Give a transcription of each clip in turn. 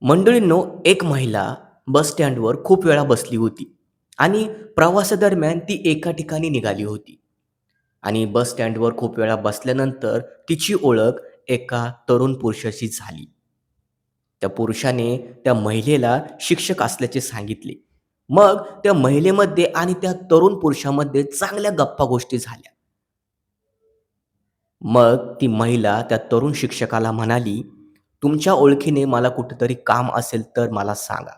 मंडळींनो, एक महिला बस स्टँडवर खूप वेळा बसली होती आणि प्रवासादरम्यान ती एका ठिकाणी निघाली होती आणि बस स्टँडवर खूप वेळा बसल्यानंतर तिची ओळख एका तरुण पुरुषाशी झाली. त्या पुरुषाने त्या महिलेला शिक्षक असल्याचे सांगितले. मग त्या महिलेमध्ये आणि त्या तरुण पुरुषामध्ये चांगल्या गप्पा गोष्टी झाल्या. मग ती महिला त्या तरुण शिक्षकाला म्हणाली, "तुमच्या ओळखीने मला कुठेतरी काम असेल तर मला सांगा."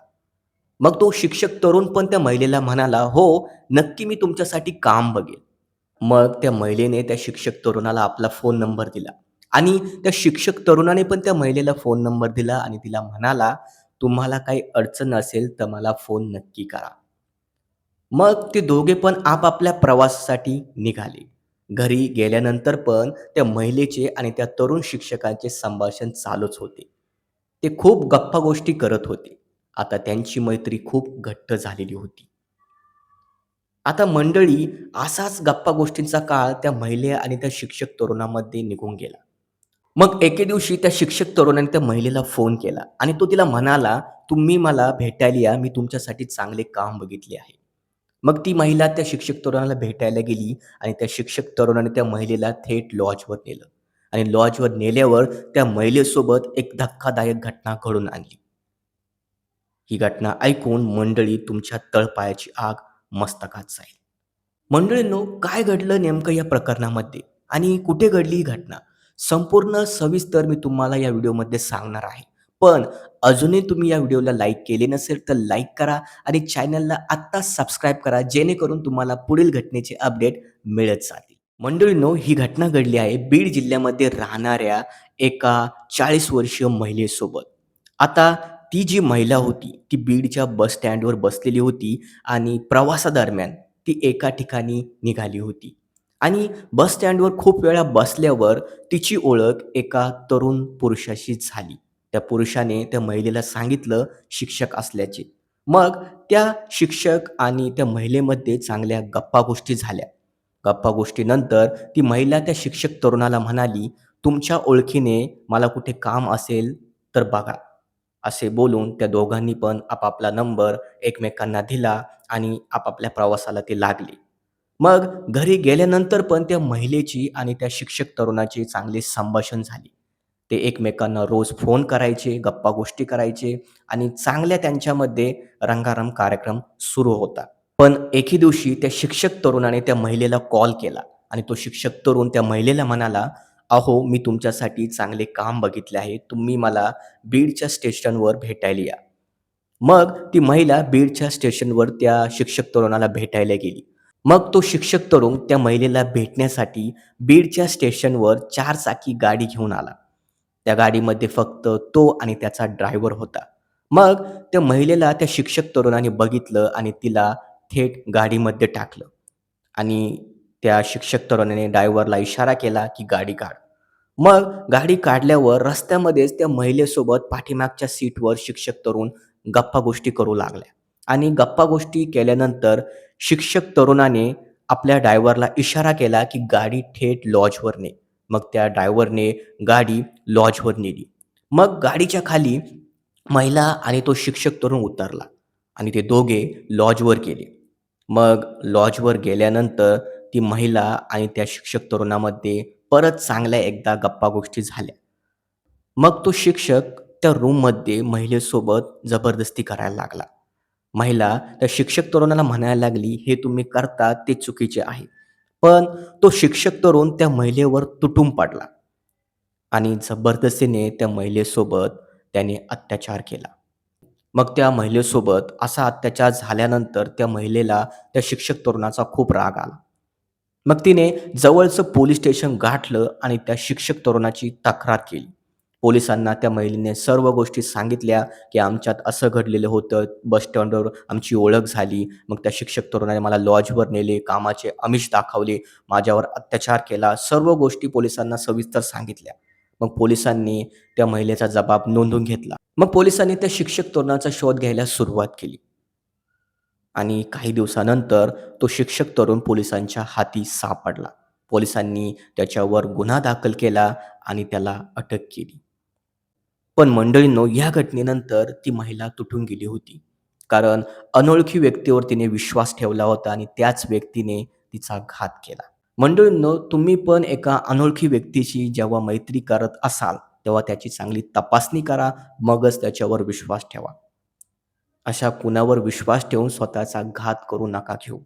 मग तो शिक्षक तरुण पण त्या महिलेला म्हणाला, "हो, नक्की मी तुमच्यासाठी काम बघेन." मग त्या महिलेने त्या शिक्षक तरुणाला आपला फोन नंबर दिला आणि त्या शिक्षक तरुणाने पण त्या महिलेला फोन नंबर दिला आणि तिला म्हणाला, "तुम्हाला काही अडचण असेल तर मला फोन नक्की करा." मग ते दोघे पण आपापल्या प्रवासासाठी निघाले. घरी गेल्यानंतर पण त्या महिलेचे आणि त्या तरुण शिक्षकांचे संभाषण चालूच होते. ते खूप गप्पा गोष्टी करत होते. आता त्यांची मैत्री खूप घट्ट झालेली होती. आता मंडळी असाच गप्पा गोष्टींचा काळ त्या महिले आणि त्या शिक्षक तरुणामध्ये निघून गेला. मग एके दिवशी त्या शिक्षक तरुणाने त्या महिलेला फोन केला आणि तो तिला म्हणाला, "तुम्ही मला भेटायला या, मी तुमच्यासाठी चांगले काम बघितले आहे." मग ती महिला त्या शिक्षक तरुणाला भेटायला गेली आणि त्या शिक्षक तरुणाने त्या महिलेला थेट लॉजवर नेलं आणि लॉजवर नेल्यावर त्या महिलेसोबत एक धक्कादायक घटना घडून आणली. ही घटना ऐकून मंडळी तुमच्या तळपायाची आग मस्तकात जाईल. मंडळींनो, काय घडलं नेमकं या प्रकरणामध्ये आणि कुठे घडली ही घटना? संपूर्ण सविस्तर मी तुम्हाला या व्हिडिओमध्ये सांगणार आहे. पण अजूनही तुम्ही या व्हिडिओला लाईक केले नसेल तर लाईक करा आणि चॅनलला आत्ताच सबस्क्राईब करा, जेणेकरून तुम्हाला पुढील घटनेचे अपडेट मिळत जातील. मंडळींनो, ही घटना घडली आहे बीड जिल्ह्यामध्ये राहणाऱ्या एका 40 वर्षीय महिलेसोबत. आता ती जी महिला होती, ती बीडच्या बस स्टँडवर बसलेली होती आणि प्रवासादरम्यान ती एका ठिकाणी निघाली होती आणि बस स्टँडवर खूप वेळा बसल्यावर तिची ओळख एका तरुण पुरुषाशी झाली. त्या पुरुषाने त्या महिलेला सांगितलं शिक्षक असल्याचे. मग त्या शिक्षक आणि त्या महिलेमध्ये चांगल्या गप्पा-गोष्टी झाल्या. गप्पा-गोष्टीनंतर ती महिला त्या शिक्षक तरुणाला म्हणाली, "तुमच्या ओळखीने मला कुठे काम असेल तर बघा." असे बोलून त्या दोघांनी पण आपापला नंबर एकमेकांना दिला आणि आपापल्या प्रवासाला ते लागले. मग घरी गेल्यानंतर पण त्या महिलेची आणि त्या शिक्षक तरुणाची चांगले संभाषण झाले. ते एकमेकांना रोज फोन करायचे, गप्पा-गोष्टी करायचे आणि चांगल्या त्यांच्यामध्ये रंगारंग कार्यक्रम सुरू होता. पण एके दिवशी त्या शिक्षक तरुणाने त्या महिलेला कॉल केला आणि तो शिक्षक तरुण त्या महिलेला म्हणाला, "अहो, मी तुमच्यासाठी चांगले काम बघितले आहे. तुम्ही मला बीडच्या स्टेशनवर भेटायला या." मग ती महिला बीडच्या स्टेशनवर त्या शिक्षक तरुणाला भेटायला गेली. मग तो शिक्षक तरुण त्या महिलेला भेटण्यासाठी बीडच्या स्टेशनवर 4 चाकी गाडी घेऊन आला. त्या गाडीमध्ये फक्त तो आणि त्याचा ड्रायव्हर होता. मग त्या महिलेला त्या शिक्षक तरुणाने बघितलं आणि तिला थेट गाडीमध्ये टाकलं आणि त्या शिक्षक तरुणाने ड्रायव्हरला इशारा केला, की गाडी काढ. मग गाडी काढल्यावर रस्त्यामध्येच त्या महिलेसोबत पाठीमागच्या सीटवर शिक्षक तरुण गप्पा-गोष्टी करू लागल्या आणि गप्पा-गोष्टी केल्यानंतर शिक्षक तरुणाने आपल्या ड्रायव्हरला इशारा केला, की गाडी थेट लॉजवर ने. मग त्या ड्रायव्हरने गाडी लॉजवर नेली. मग गाडीच्या खाली महिला आणि तो शिक्षक तरुण उतरला आणि ते दोघे लॉजवर गेले. मग लॉजवर गेल्यानंतर ती महिला आणि त्या शिक्षक तरुणामध्ये परत चांगल्या एकदा गप्पा-गोष्टी झाल्या. मग तो शिक्षक त्या रूममध्ये महिलेसोबत जबरदस्ती करायला लागला. महिला त्या शिक्षक तरुणाला म्हणायला लागली, "हे तुम्ही करता ते चुकीचे आहे." पण तो शिक्षक तरुण त्या महिलेवर तुटून पडला आणि जबरदस्तीने त्या महिलेसोबत त्याने अत्याचार केला. मग त्या महिलेसोबत असा अत्याचार झाल्यानंतर त्या महिलेला त्या शिक्षक तरुणाचा खूप राग आला. मग तिने जवळचं पोलीस स्टेशन गाठलं आणि त्या शिक्षक तरुणाची तक्रार केली. पोलिसांना त्या महिलेने सर्व गोष्टी सांगितल्या, की आमच्यात असं घडलेलं होतं. बस स्टँडवर आमची ओळख झाली. मग त्या शिक्षक तरुणाने मला लॉजवर नेले, कामाचे आमिष दाखवले, माझ्यावर अत्याचार केला. सर्व गोष्टी पोलिसांना सविस्तर सांगितल्या. मग पोलिसांनी त्या महिलेचा जबाब नोंदवून घेतला. मग पोलिसांनी त्या शिक्षक तरुणाचा शोध घ्यायला सुरुवात केली आणि काही दिवसानंतर तो शिक्षक तरुण पोलिसांच्या हाती सापडला. पोलिसांनी त्याच्यावर गुन्हा दाखल केला आणि त्याला अटक केली. पण मंडळींनो, या घटनेनंतर ती महिला तुटून गेली होती. कारण अनोळखी व्यक्तीवर तिने विश्वास ठेवला होता आणि त्याच व्यक्तीने तिचा घात केला. मंडळींनो, तुम्ही पण एका अनोळखी व्यक्तीशी जेव्हा मैत्री करत असाल, तेव्हा त्याची चांगली तपासणी करा, मगच त्याच्यावर विश्वास ठेवा. अशा कुणावर विश्वास ठेवून स्वतःचा घात करू नका घेऊ.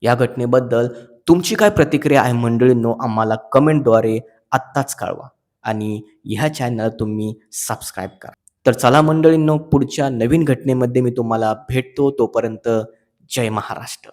या घटनेबद्दल तुमची काय प्रतिक्रिया आहे मंडळींनो, आम्हाला कमेंटद्वारे आत्ताच कळवा आणि ह्या चॅनल तुम्ही सबस्क्राईब करा. तर चला मंडळींनो, पुढच्या नवीन घटनेमध्ये मी तुम्हाला भेटतो. तोपर्यंत जय महाराष्ट्र.